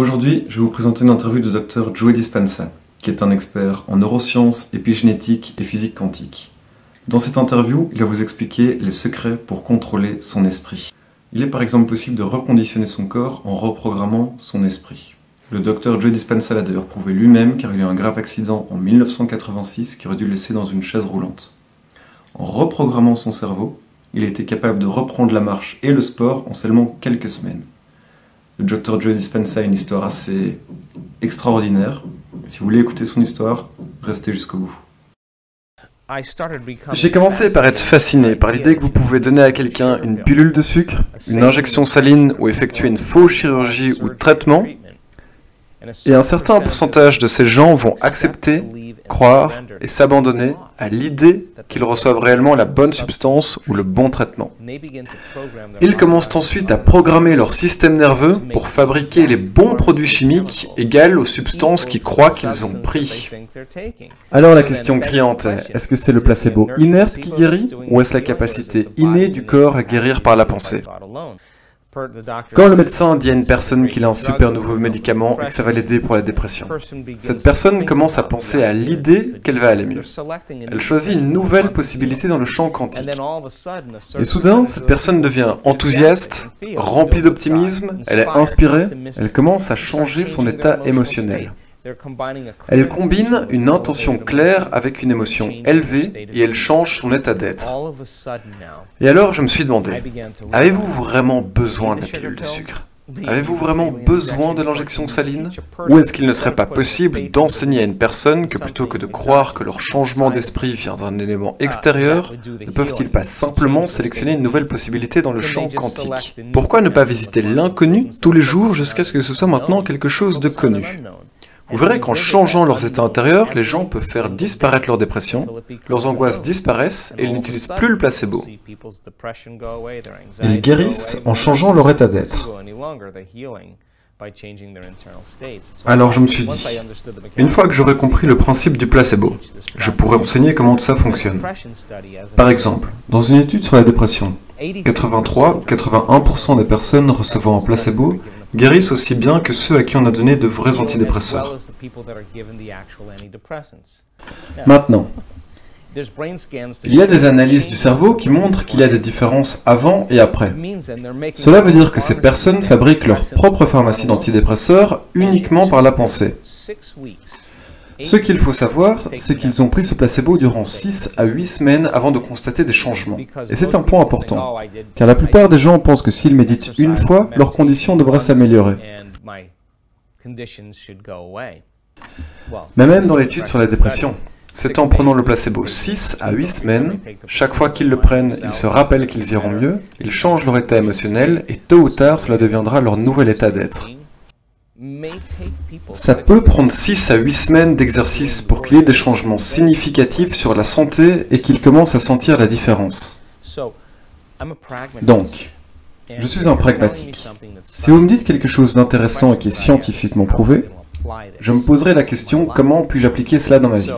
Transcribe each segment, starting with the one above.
Aujourd'hui, je vais vous présenter une interview de Dr Joe Dispenza, qui est un expert en neurosciences, épigénétique et physique quantique. Dans cette interview, il va vous expliquer les secrets pour contrôler son esprit. Il est par exemple possible de reconditionner son corps en reprogrammant son esprit. Le Dr Joe Dispenza l'a d'ailleurs prouvé lui-même car il a eu un grave accident en 1986 qui aurait dû le laisser dans une chaise roulante. En reprogrammant son cerveau, il a été capable de reprendre la marche et le sport en seulement quelques semaines. Le Dr Joe Dispenza a une histoire assez extraordinaire. Si vous voulez écouter son histoire, restez jusqu'au bout. J'ai commencé par être fasciné par l'idée que vous pouvez donner à quelqu'un une pilule de sucre, une injection saline ou effectuer une fausse chirurgie ou traitement, et un certain pourcentage de ces gens vont accepter, croire et s'abandonner à l'idée qu'ils reçoivent réellement la bonne substance ou le bon traitement. Ils commencent ensuite à programmer leur système nerveux pour fabriquer les bons produits chimiques égaux aux substances qu'ils croient qu'ils ont pris. Alors la question criante est, est-ce que c'est le placebo inerte qui guérit ou est-ce la capacité innée du corps à guérir par la pensée ? Quand le médecin dit à une personne qu'il a un super nouveau médicament et que ça va l'aider pour la dépression, cette personne commence à penser à l'idée qu'elle va aller mieux. Elle choisit une nouvelle possibilité dans le champ quantique. Et soudain, cette personne devient enthousiaste, remplie d'optimisme, elle est inspirée, elle commence à changer son état émotionnel. Elle combine une intention claire avec une émotion élevée et elle change son état d'être. Et alors je me suis demandé, avez-vous vraiment besoin de la pilule de sucre ? Avez-vous vraiment besoin de l'injection saline ? Ou est-ce qu'il ne serait pas possible d'enseigner à une personne que plutôt que de croire que leur changement d'esprit vient d'un élément extérieur, ne peuvent-ils pas simplement sélectionner une nouvelle possibilité dans le champ quantique ? Pourquoi ne pas visiter l'inconnu tous les jours jusqu'à ce que ce soit maintenant quelque chose de connu ? Vous verrez qu'en changeant leurs états intérieurs, les gens peuvent faire disparaître leur dépression, leurs angoisses disparaissent et ils n'utilisent plus le placebo. Ils guérissent en changeant leur état d'être. Alors je me suis dit, une fois que j'aurai compris le principe du placebo, je pourrais enseigner comment tout ça fonctionne. Par exemple, dans une étude sur la dépression, 83 ou 81% des personnes recevant un placebo guérissent aussi bien que ceux à qui on a donné de vrais antidépresseurs. Maintenant, il y a des analyses du cerveau qui montrent qu'il y a des différences avant et après. Cela veut dire que ces personnes fabriquent leur propre pharmacie d'antidépresseurs uniquement par la pensée. Ce qu'il faut savoir, c'est qu'ils ont pris ce placebo durant 6 à 8 semaines avant de constater des changements. Et c'est un point important, car la plupart des gens pensent que s'ils méditent une fois, leurs conditions devraient s'améliorer. Mais même dans l'étude sur la dépression, c'est en prenant le placebo 6 à 8 semaines, chaque fois qu'ils le prennent, ils se rappellent qu'ils iront mieux, ils changent leur état émotionnel, et tôt ou tard, cela deviendra leur nouvel état d'être. Ça peut prendre 6 à 8 semaines d'exercice pour qu'il y ait des changements significatifs sur la santé et qu'ils commencent à sentir la différence. Donc, je suis un pragmatique. Si vous me dites quelque chose d'intéressant et qui est scientifiquement prouvé, je me poserai la question comment puis-je appliquer cela dans ma vie.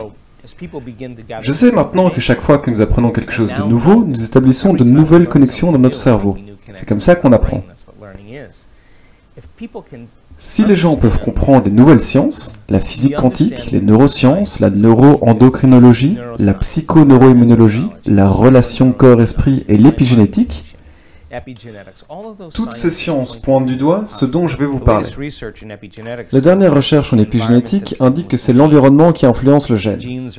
Je sais maintenant que chaque fois que nous apprenons quelque chose de nouveau, nous établissons de nouvelles connexions dans notre cerveau. C'est comme ça qu'on apprend. Si les gens peuvent comprendre les nouvelles sciences, la physique quantique, les neurosciences, la neuroendocrinologie, la psychoneuroimmunologie, la relation corps-esprit et l'épigénétique, toutes ces sciences pointent du doigt ce dont je vais vous parler. Les dernières recherches en épigénétique indiquent que c'est l'environnement qui influence le gène.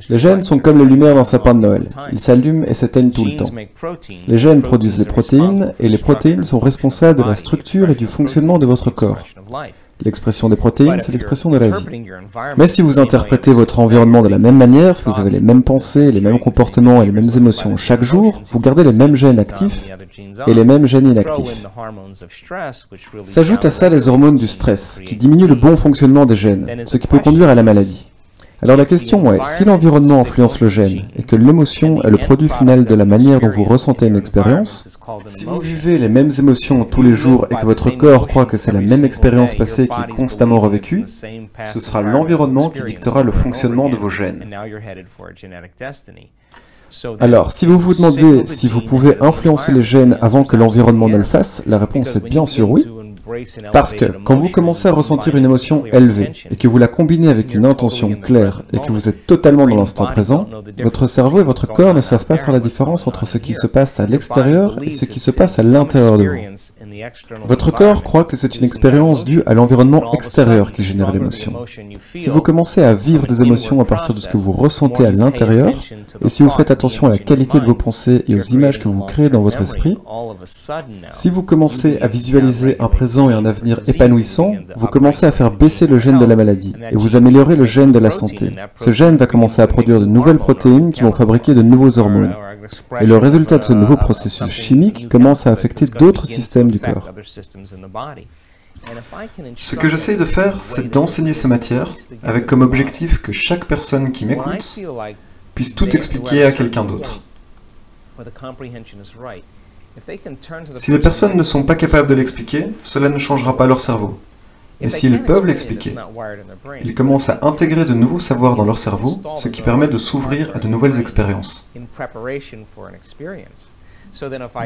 Les gènes sont comme les lumières d'un sapin de Noël. Ils s'allument et s'éteignent tout le temps. Les gènes produisent les protéines, et les protéines sont responsables de la structure et du fonctionnement de votre corps. L'expression des protéines, c'est l'expression de la vie. Mais si vous interprétez votre environnement de la même manière, si vous avez les mêmes pensées, les mêmes comportements et les mêmes émotions chaque jour, vous gardez les mêmes gènes actifs et les mêmes gènes inactifs. S'ajoutent à ça les hormones du stress, qui diminuent le bon fonctionnement des gènes, ce qui peut conduire à la maladie. Alors la question est, si l'environnement influence le gène et que l'émotion est le produit final de la manière dont vous ressentez une expérience, si vous vivez les mêmes émotions tous les jours et que votre corps croit que c'est la même expérience passée qui est constamment revécue, ce sera l'environnement qui dictera le fonctionnement de vos gènes. Alors, si vous vous demandez si vous pouvez influencer les gènes avant que l'environnement ne le fasse, la réponse est bien sûr oui. Parce que quand vous commencez à ressentir une émotion élevée et que vous la combinez avec une intention claire et que vous êtes totalement dans l'instant présent, votre cerveau et votre corps ne savent pas faire la différence entre ce qui se passe à l'extérieur et ce qui se passe à l'intérieur de vous. Votre corps croit que c'est une expérience due à l'environnement extérieur qui génère l'émotion. Si vous commencez à vivre des émotions à partir de ce que vous ressentez à l'intérieur, et si vous faites attention à la qualité de vos pensées et aux images que vous créez dans votre esprit, si vous commencez à visualiser un présent et un avenir épanouissant, vous commencez à faire baisser le gène de la maladie et vous améliorez le gène de la santé. Ce gène va commencer à produire de nouvelles protéines qui vont fabriquer de nouveaux hormones. Et le résultat de ce nouveau processus chimique commence à affecter d'autres systèmes du corps. Ce que j'essaye de faire, c'est d'enseigner ces matières avec comme objectif que chaque personne qui m'écoute puisse tout expliquer à quelqu'un d'autre. Si les personnes ne sont pas capables de l'expliquer, cela ne changera pas leur cerveau. Mais s'ils peuvent l'expliquer, ils commencent à intégrer de nouveaux savoirs dans leur cerveau, ce qui permet de s'ouvrir à de nouvelles expériences.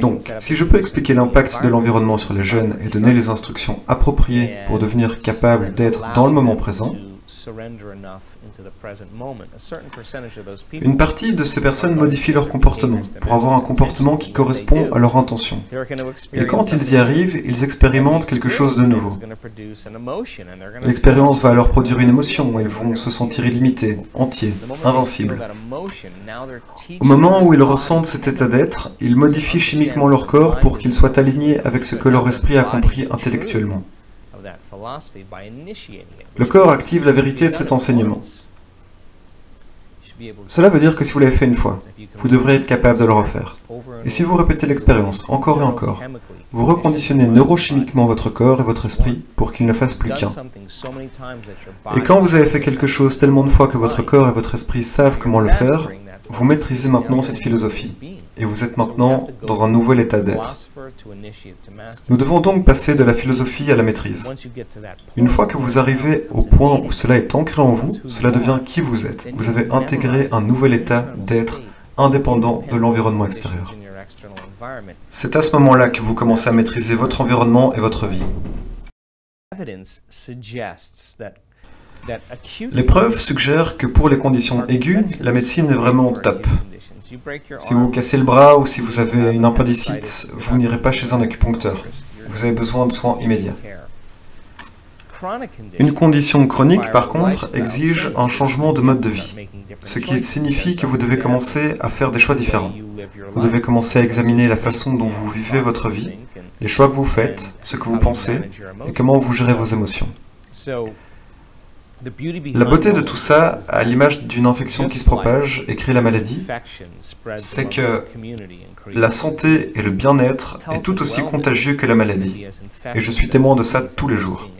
Donc, si je peux expliquer l'impact de l'environnement sur les jeunes et donner les instructions appropriées pour devenir capable d'être dans le moment présent, une partie de ces personnes modifient leur comportement pour avoir un comportement qui correspond à leur intention. Et quand ils y arrivent, ils expérimentent quelque chose de nouveau. L'expérience va alors produire une émotion et ils vont se sentir illimités, entiers, invincibles. Au moment où ils ressentent cet état d'être, ils modifient chimiquement leur corps pour qu'il soit aligné avec ce que leur esprit a compris intellectuellement. Le corps active la vérité de cet enseignement. Cela veut dire que si vous l'avez fait une fois, vous devrez être capable de le refaire. Et si vous répétez l'expérience encore et encore, vous reconditionnez neurochimiquement votre corps et votre esprit pour qu'il ne fasse plus qu'un. Et quand vous avez fait quelque chose tellement de fois que votre corps et votre esprit savent comment le faire, vous maîtrisez maintenant cette philosophie. Et vous êtes maintenant dans un nouvel état d'être. Nous devons donc passer de la philosophie à la maîtrise. Une fois que vous arrivez au point où cela est ancré en vous, cela devient qui vous êtes. Vous avez intégré un nouvel état d'être indépendant de l'environnement extérieur. C'est à ce moment-là que vous commencez à maîtriser votre environnement et votre vie. Les preuves suggèrent que pour les conditions aiguës, la médecine est vraiment top. Si vous vous cassez le bras ou si vous avez une appendicite, vous n'irez pas chez un acupuncteur. Vous avez besoin de soins immédiats. Une condition chronique, par contre, exige un changement de mode de vie, ce qui signifie que vous devez commencer à faire des choix différents. Vous devez commencer à examiner la façon dont vous vivez votre vie, les choix que vous faites, ce que vous pensez et comment vous gérez vos émotions. La beauté de tout ça, à l'image d'une infection qui se propage et crée la maladie, c'est que la santé et le bien-être est tout aussi contagieux que la maladie. Et je suis témoin de ça tous les jours.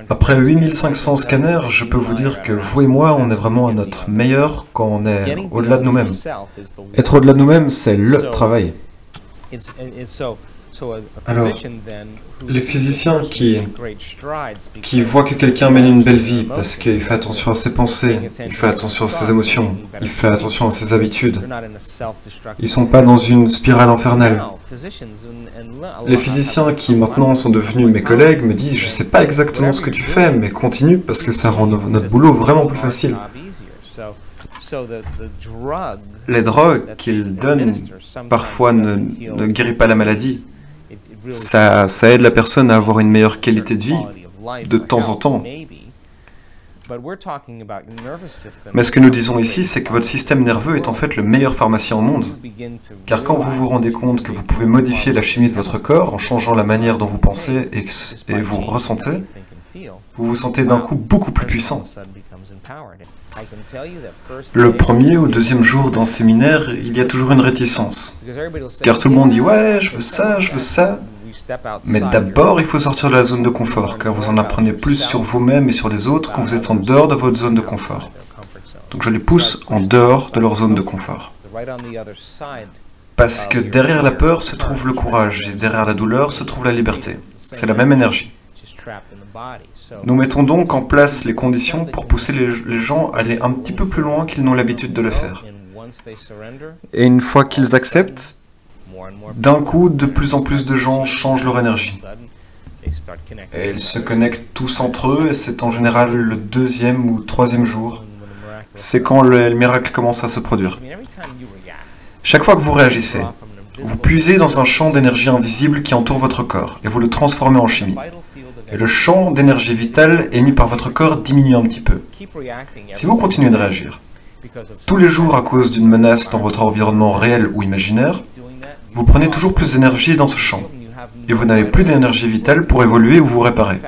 Après 8500 scanners, je peux vous dire que vous et moi, on est vraiment à notre meilleur quand on est au-delà de nous-mêmes. Être au-delà de nous-mêmes, c'est le travail. Alors, les physiciens qui voient que quelqu'un mène une belle vie parce qu'il fait attention à ses pensées, il fait attention à ses émotions, il fait attention à ses habitudes, ils ne sont pas dans une spirale infernale. Les physiciens qui maintenant sont devenus mes collègues me disent « Je ne sais pas exactement ce que tu fais, mais continue parce que ça rend notre boulot vraiment plus facile. » Les drogues qu'ils donnent parfois ne guérissent pas la maladie. Ça aide la personne à avoir une meilleure qualité de vie, de temps en temps. Mais ce que nous disons ici, c'est que votre système nerveux est en fait le meilleur pharmacien au monde. Car quand vous vous rendez compte que vous pouvez modifier la chimie de votre corps en changeant la manière dont vous pensez et vous ressentez, vous vous sentez d'un coup beaucoup plus puissant. Le premier ou deuxième jour d'un séminaire, il y a toujours une réticence. Car tout le monde dit « Ouais, je veux ça, je veux ça ». Mais d'abord, il faut sortir de la zone de confort, car vous en apprenez plus sur vous-même et sur les autres quand vous êtes en dehors de votre zone de confort. Donc je les pousse en dehors de leur zone de confort. Parce que derrière la peur se trouve le courage, et derrière la douleur se trouve la liberté. C'est la même énergie. Nous mettons donc en place les conditions pour pousser les gens à aller un petit peu plus loin qu'ils n'ont l'habitude de le faire. Et une fois qu'ils acceptent, D'un coup, de plus en plus de gens changent leur énergie. Et ils se connectent tous entre eux, et c'est en général le 2e ou 3e jour. C'est quand le miracle commence à se produire. Chaque fois que vous réagissez, vous puisez dans un champ d'énergie invisible qui entoure votre corps, et vous le transformez en chimie. Et le champ d'énergie vitale émis par votre corps diminue un petit peu. Si vous continuez de réagir, tous les jours à cause d'une menace dans votre environnement réel ou imaginaire, vous prenez toujours plus d'énergie dans ce champ, et vous n'avez plus d'énergie vitale pour évoluer ou vous réparer.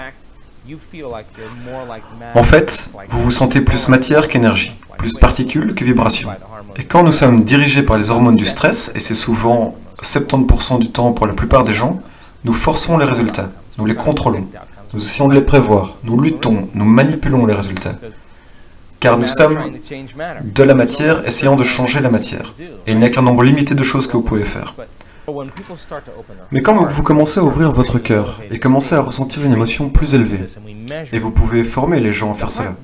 En fait, vous vous sentez plus matière qu'énergie, plus particules que vibrations. Et quand nous sommes dirigés par les hormones du stress, et c'est souvent 70% du temps pour la plupart des gens, nous forçons les résultats, nous les contrôlons, nous essayons de les prévoir, nous luttons, nous manipulons les résultats. Car nous sommes de la matière essayant de changer la matière. Et il n'y a qu'un nombre limité de choses que vous pouvez faire. Mais quand vous commencez à ouvrir votre cœur et commencez à ressentir une émotion plus élevée, et vous pouvez former les gens à faire cela,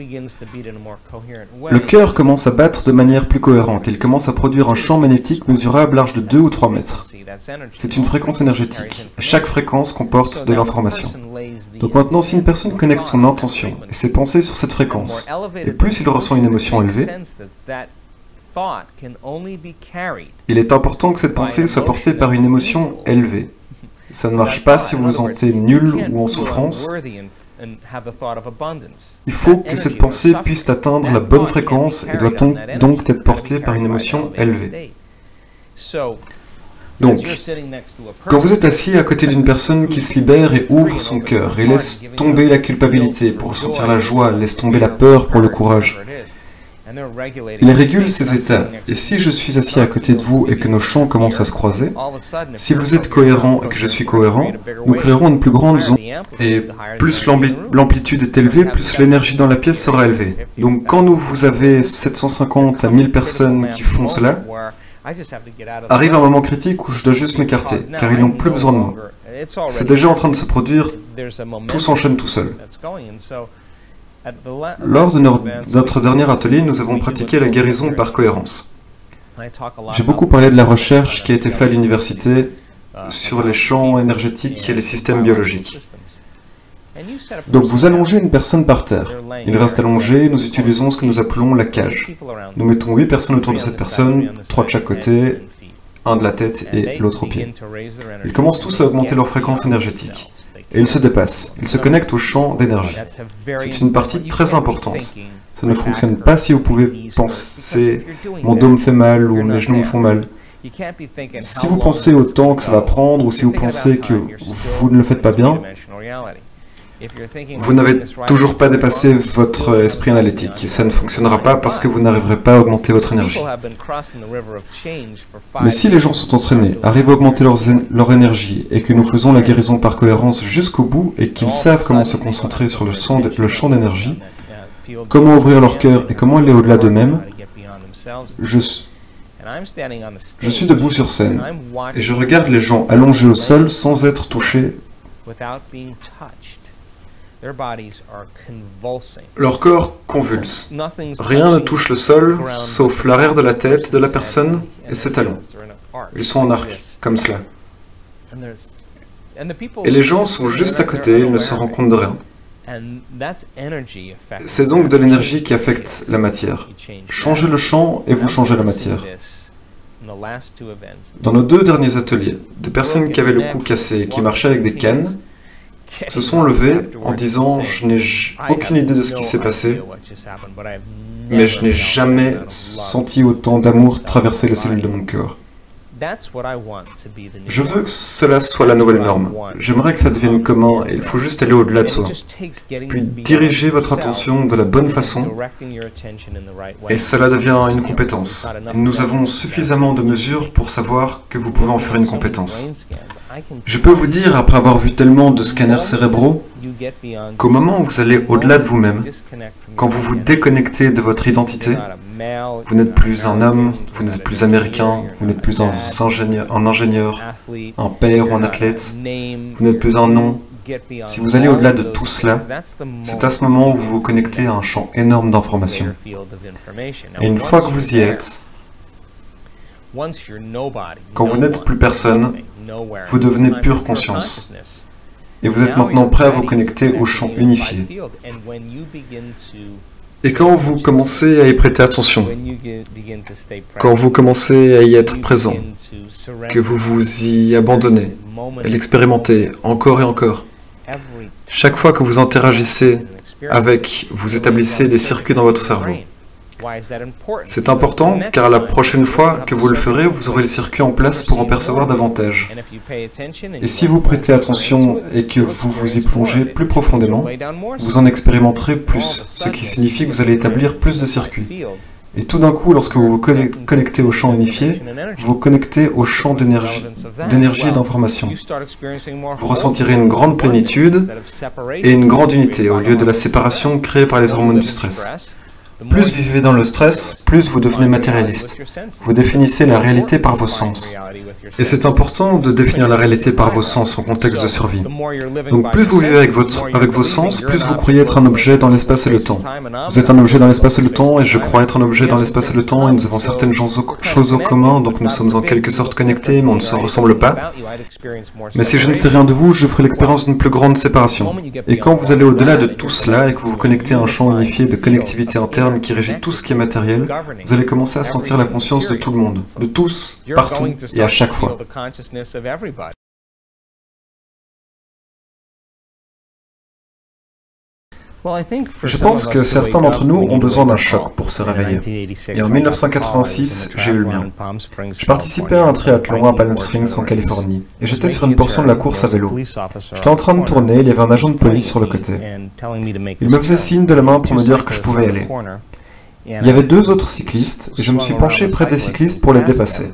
le cœur commence à battre de manière plus cohérente et il commence à produire un champ magnétique mesurable large de 2 ou 3 mètres. C'est une fréquence énergétique. Chaque fréquence comporte de l'information. Donc maintenant, si une personne connecte son intention et ses pensées sur cette fréquence, et plus il ressent une émotion élevée, il est important que cette pensée soit portée par une émotion élevée. Ça ne marche pas si vous vous sentez nul ou en souffrance. Il faut que cette pensée puisse atteindre la bonne fréquence et doit donc être portée par une émotion élevée. Donc, quand vous êtes assis à côté d'une personne qui se libère et ouvre son cœur et laisse tomber la culpabilité pour ressentir la joie, laisse tomber la peur pour le courage, il régule ses états. Et si je suis assis à côté de vous et que nos champs commencent à se croiser, si vous êtes cohérent et que je suis cohérent, nous créerons une plus grande zone. Et plus l'amplitude est élevée, plus l'énergie dans la pièce sera élevée. Donc quand vous avez 750 à 1000 personnes qui font cela, arrive un moment critique où je dois juste m'écarter, car ils n'ont plus besoin de moi. C'est déjà en train de se produire, tout s'enchaîne tout seul. Lors de notre dernier atelier, nous avons pratiqué la guérison par cohérence. J'ai beaucoup parlé de la recherche qui a été faite à l'université sur les champs énergétiques et les systèmes biologiques. Donc vous allongez une personne par terre. Il reste allongé, nous utilisons ce que nous appelons la cage. Nous mettons 8 personnes autour de cette personne, 3 de chaque côté, un de la tête et l'autre au pied. Ils commencent tous à augmenter leur fréquence énergétique. Et ils se dépassent, ils se connectent au champ d'énergie. C'est une partie très importante. Ça ne fonctionne pas si vous pouvez penser « mon dos me fait mal » ou « mes genoux me font mal ». Si vous pensez au temps que ça va prendre ou si vous pensez que vous ne le faites pas bien, vous n'avez toujours pas dépassé votre esprit analytique et ça ne fonctionnera pas parce que vous n'arriverez pas à augmenter votre énergie. Mais si les gens sont entraînés, arrivent à augmenter leur énergie et que nous faisons la guérison par cohérence jusqu'au bout et qu'ils savent comment se concentrer sur le champ d'énergie, comment ouvrir leur cœur et comment aller au-delà d'eux-mêmes, je suis debout sur scène et je regarde les gens allongés au sol sans être touchés. Leur corps convulse. Rien ne touche le sol, sauf l'arrière de la tête de la personne et ses talons. Ils sont en arc, comme cela. Et les gens sont juste à côté, ils ne se rendent compte de rien. C'est donc de l'énergie qui affecte la matière. Changez le champ et vous changez la matière. Dans nos 2 derniers ateliers, des personnes qui avaient le cou cassé et qui marchaient avec des cannes se sont levés en disant « Je n'ai aucune idée de ce qui s'est passé, mais je n'ai jamais senti autant d'amour traverser les cellules de mon cœur. » Je veux que cela soit la nouvelle norme. J'aimerais que ça devienne commun et il faut juste aller au-delà de soi. Puis diriger votre attention de la bonne façon et cela devient une compétence. Et nous avons suffisamment de mesures pour savoir que vous pouvez en faire une compétence. Je peux vous dire, après avoir vu tellement de scanners cérébraux, qu'au moment où vous allez au-delà de vous-même, quand vous vous déconnectez de votre identité, vous n'êtes plus un homme, vous n'êtes plus américain, vous n'êtes plus un ingénieur, un père ou un athlète, vous n'êtes plus un nom. Si vous allez au-delà de tout cela, c'est à ce moment où vous vous connectez à un champ énorme d'informations. Et une fois que vous y êtes, Quand vous n'êtes plus personne, vous devenez pure conscience. Et vous êtes maintenant prêt à vous connecter au champ unifié. Et quand vous commencez à y prêter attention, quand vous commencez à y être présent, que vous vous y abandonnez, à l'expérimenter encore et encore, chaque fois que vous interagissez avec, vous établissez des circuits dans votre cerveau. C'est important car la prochaine fois que vous le ferez, vous aurez le circuit en place pour en percevoir davantage. Et si vous prêtez attention et que vous vous y plongez plus profondément, vous en expérimenterez plus, ce qui signifie que vous allez établir plus de circuits. Et tout d'un coup, lorsque vous vous connectez au champ unifié, vous vous connectez au champ d'énergie et d'information. Vous ressentirez une grande plénitude et une grande unité au lieu de la séparation créée par les hormones du stress. Plus vous vivez dans le stress, plus vous devenez matérialiste. Vous définissez la réalité par vos sens. Et c'est important de définir la réalité par vos sens en contexte de survie. Donc plus vous vivez avec vos sens, plus vous croyez être un objet dans l'espace et le temps. Vous êtes un objet dans l'espace et le temps, et je crois être un objet dans l'espace et le temps, et nous avons certaines choses en commun, donc nous sommes en quelque sorte connectés, mais on ne se ressemble pas. Mais si je ne sais rien de vous, je ferai l'expérience d'une plus grande séparation. Et quand vous allez au-delà de tout cela, et que vous vous connectez à un champ unifié de connectivité interne, qui régit tout ce qui est matériel, vous allez commencer à sentir la conscience de tout le monde, de tous, partout et à chaque fois. Je pense que certains d'entre nous ont besoin d'un choc pour se réveiller. Et en 1986, j'ai eu le mien. Je participais à un triathlon à Palm Springs en Californie, et j'étais sur une portion de la course à vélo. J'étais en train de tourner, il y avait un agent de police sur le côté. Il me faisait signe de la main pour me dire que je pouvais y aller. Il y avait deux autres cyclistes, et je me suis penché près des cyclistes pour les dépasser.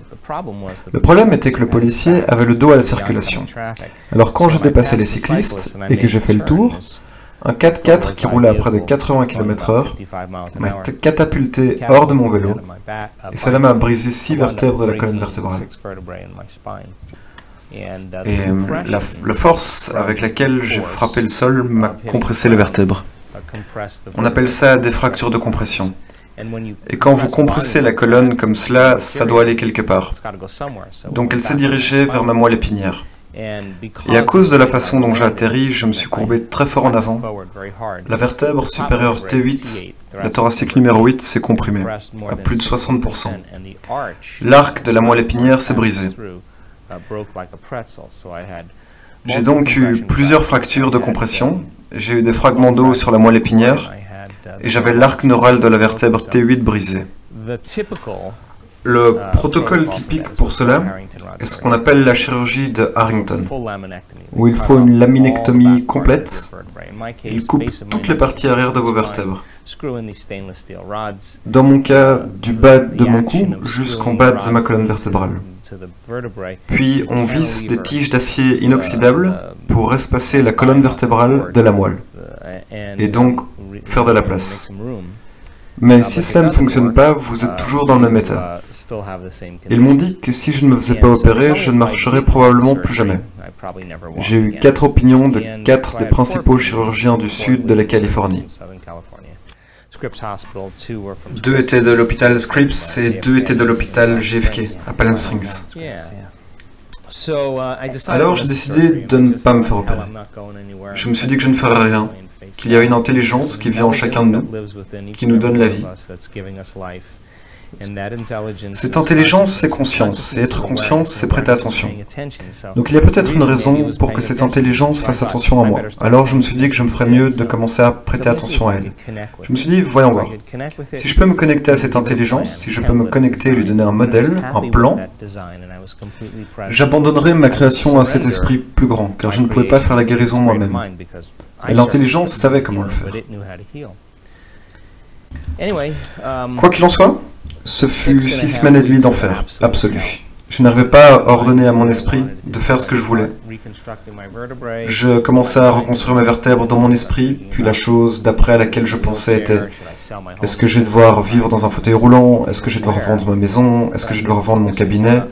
Le problème était que le policier avait le dos à la circulation. Alors quand je dépassais les cyclistes, et que j'ai fait le tour, un 4x4 qui roulait à près de 80 km/h m'a catapulté hors de mon vélo, et cela m'a brisé 6 vertèbres de la colonne vertébrale. Et la force avec laquelle j'ai frappé le sol m'a compressé les vertèbres. On appelle ça des fractures de compression. Et quand vous compressez la colonne comme cela, ça doit aller quelque part. Donc elle s'est dirigée vers ma moelle épinière. Et à cause de la façon dont j'ai atterri, je me suis courbé très fort en avant. La vertèbre supérieure T8, la thoracique numéro 8, s'est comprimée, à plus de 60%. L'arc de la moelle épinière s'est brisé. J'ai donc eu plusieurs fractures de compression, j'ai eu des fragments d'os sur la moelle épinière, et j'avais l'arc neural de la vertèbre T8 brisé. Le protocole typique pour cela est ce qu'on appelle la chirurgie de Harrington, où il faut une laminectomie complète. Il coupe toutes les parties arrière de vos vertèbres. Dans mon cas, du bas de mon cou jusqu'en bas de ma colonne vertébrale. Puis on visse des tiges d'acier inoxydable pour espacer la colonne vertébrale de la moelle, et donc faire de la place. Mais si cela ne fonctionne pas, vous êtes toujours dans le même état. Ils m'ont dit que si je ne me faisais pas opérer, je ne marcherais probablement plus jamais. J'ai eu 4 opinions de 4 des principaux chirurgiens du sud de la Californie. 2 étaient de l'hôpital Scripps et 2 étaient de l'hôpital JFK à Palm Springs. Alors j'ai décidé de ne pas me faire opérer. Je me suis dit que je ne ferais rien, qu'il y a une intelligence qui vit en chacun de nous, qui nous donne la vie. Cette intelligence, c'est conscience, et être consciente, c'est prêter attention. Donc il y a peut-être une raison pour que cette intelligence fasse attention à moi. Alors je me suis dit que je me ferais mieux de commencer à prêter attention à elle. Je me suis dit, voyons voir. Si je peux me connecter à cette intelligence, si je peux me connecter et lui donner un modèle, un plan, j'abandonnerai ma création à cet esprit plus grand, car je ne pouvais pas faire la guérison moi-même. Et l'intelligence savait comment le faire. Quoi qu'il en soit, ce fut 6 semaines et demie d'enfer, absolu. Je n'arrivais pas à ordonner à mon esprit de faire ce que je voulais. Je commençais à reconstruire mes vertèbres dans mon esprit, puis la chose d'après à laquelle je pensais était « Est-ce que je vais devoir vivre dans un fauteuil roulant? Est-ce que je vais devoir vendre ma maison? Est-ce que je vais devoir vendre mon cabinet ?»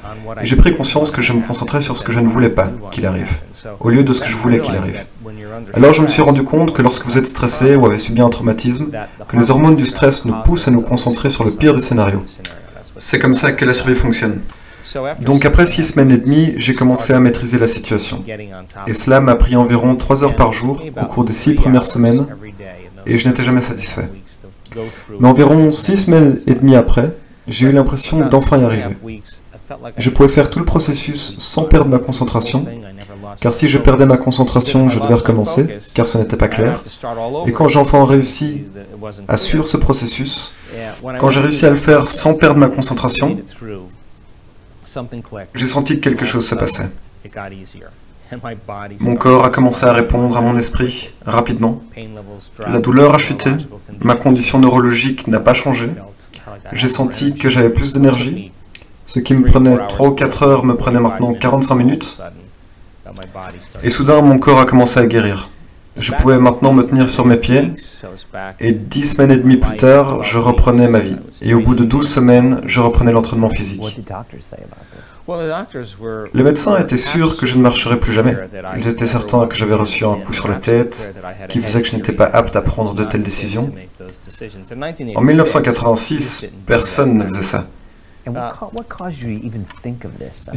Et j'ai pris conscience que je me concentrais sur ce que je ne voulais pas qu'il arrive, au lieu de ce que je voulais qu'il arrive. Alors je me suis rendu compte que lorsque vous êtes stressé ou avez subi un traumatisme, que les hormones du stress nous poussent à nous concentrer sur le pire des scénarios. C'est comme ça que la survie fonctionne. Donc après 6 semaines et demie, j'ai commencé à maîtriser la situation. Et cela m'a pris environ 3 heures par jour au cours des 6 premières semaines, et je n'étais jamais satisfait. Mais environ 6 semaines et demie après, j'ai eu l'impression d'enfin y arriver. Je pouvais faire tout le processus sans perdre ma concentration, car si je perdais ma concentration, je devais recommencer, car ce n'était pas clair. Et quand j'ai enfin réussi à suivre ce processus, quand j'ai réussi à le faire sans perdre ma concentration, j'ai senti que quelque chose se passait. Mon corps a commencé à répondre à mon esprit rapidement. La douleur a chuté, ma condition neurologique n'a pas changé. J'ai senti que j'avais plus d'énergie. Ce qui me prenait 3 ou 4 heures me prenait maintenant 45 minutes. Et soudain, mon corps a commencé à guérir. Je pouvais maintenant me tenir sur mes pieds. Et 10 semaines et demie plus tard, je reprenais ma vie. Et au bout de 12 semaines, je reprenais l'entraînement physique. Les médecins étaient sûrs que je ne marcherais plus jamais. Ils étaient certains que j'avais reçu un coup sur la tête, qui faisait que je n'étais pas apte à prendre de telles décisions. En 1986, personne ne faisait ça. Mais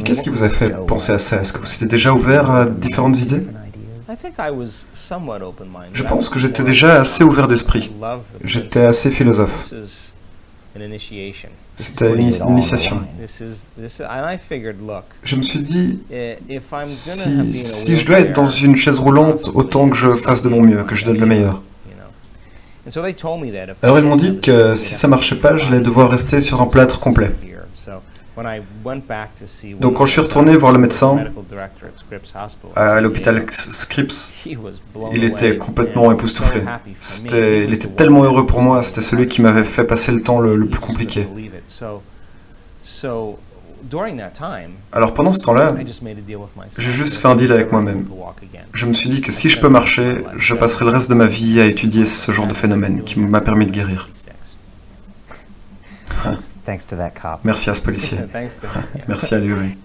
qu'est-ce qui vous a fait penser à ça? Est-ce que vous étiez déjà ouvert à différentes idées? Je pense que j'étais déjà assez ouvert d'esprit. J'étais assez philosophe. C'était une initiation. Je me suis dit, si je dois être dans une chaise roulante, autant que je fasse de mon mieux, que je donne le meilleur. Alors ils m'ont dit que si ça marchait pas, j'allais devoir rester sur un plâtre complet. Donc quand je suis retourné voir le médecin à l'hôpital Scripps, il était complètement époustouflé. Il était tellement heureux pour moi, c'était celui qui m'avait fait passer le temps le plus compliqué. Alors pendant ce temps-là, j'ai juste fait un deal avec moi-même. Je me suis dit que si je peux marcher, je passerai le reste de ma vie à étudier ce genre de phénomène qui m'a permis de guérir. Merci à ce policier. Merci à lui, oui.